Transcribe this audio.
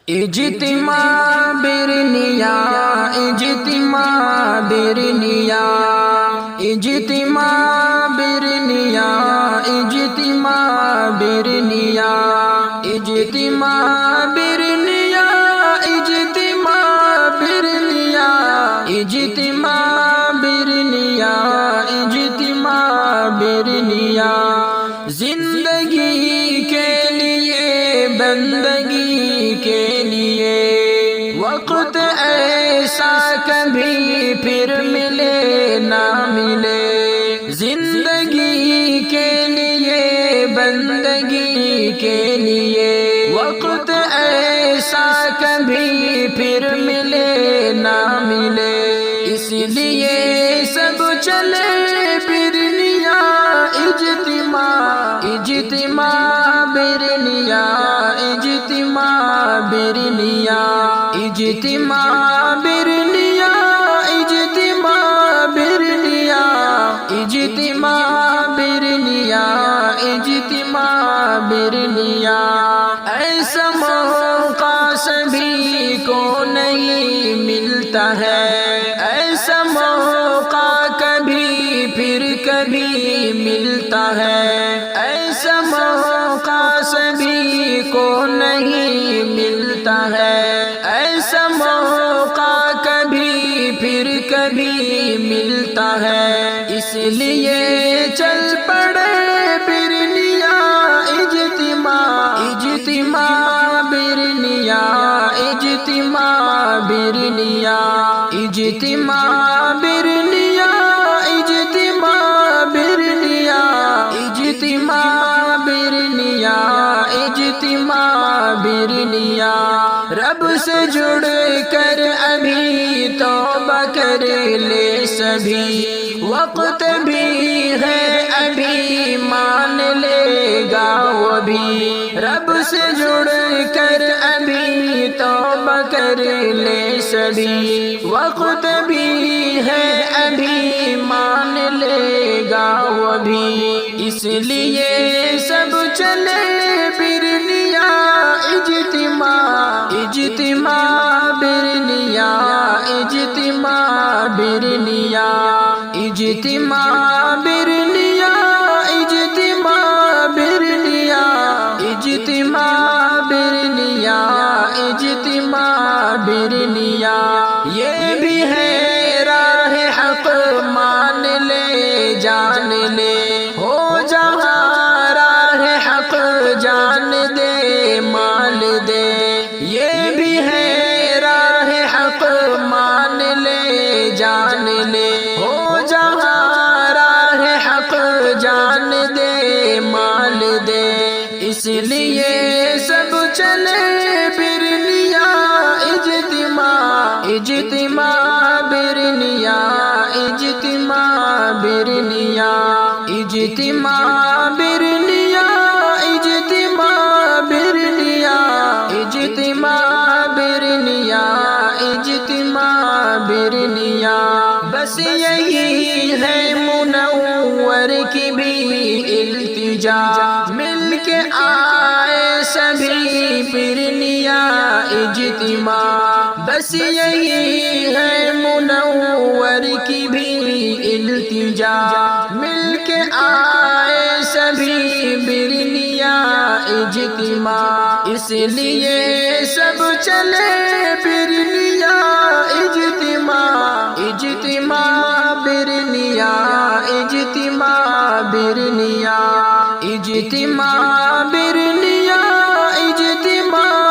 اجتماع برنیا، اجتماع برنیا، اجتماع برنیا، اجتماع برنیا، اجتماع برنیا، اجتماع برنیا، اجتماع برنیا، اجتماع برنیا، زندگی کے لیے بندگی کے لیے وقت ایسا کبھی پھر ملے نہ ملے، زندگی کے لیے بندگی کے لیے وقت ایسا کبھی پھر ملے نہ ملے، اس لیے سب چلے برنیا اجتماع، اجتماع برنیا، اجتماع برنیا، اجتماع برنیا، اجتماع برنیا، اجتماع برنیا، اجتماع برنیا، ایسا موقع سبھی کو نہیں ملتا ہے، ایسا موقع کبھی پھر کبھی ملتا ہے، ایسا موقع سبھی کو نہیں ملتا ہے، ایسا موقع کبھی پھر کبھی ملتا ہے، اس لیے چل پڑے برنیا اجتماع، اجتماع برنیا، اجتماع برنیا، اجتماع برنیا، اجتماع برنیا، اجتماع برنیا، اجتماع برنیا، رب سے جڑ کر ابھی توبہ کر لے سبھی، وقت بھی ہے ابھی مان لے گا وہ بھی، رب سے جڑ کر ابھی توبہ کر لے سبھی، وقت بھی ہے ابھی مان لے گا وہ بھی، اس لیے سب چلے برنیا اجتماع، اجتماع برنیا، اجتماع برنیا، اجتماع برنیا، اجتماع برنیا، اجتماع برنیا، اجتماع برنیا، یہ بھی ہے راہ حق مان لے جان لے، ہو جہاں راہ حق جان دے مال دے، یہ بھی ہے راہ حق مان لے جان لے، ہو جہاں راہ حق جان دے مال دے، اس لیے سب چلے برنیا اجتماع، اجتماع برنیا، اجتماع برنیا، اجتماع برنیا، اجتماع برنیا، اجتماع برنیا، اجتماع برنیا، بس یہی ہے منور کی بھی التجا، مل کے آئے سبھی برنیا اجتماع، بس یہی ہے منور کی بھی التجا، مل کے آئے سبھی برنیا اجتماع، اس لیے سب چلے برنیا اجتماع، اجتماع برنیا، اجتماع برنیا، اجتماع برنیا، اجتماع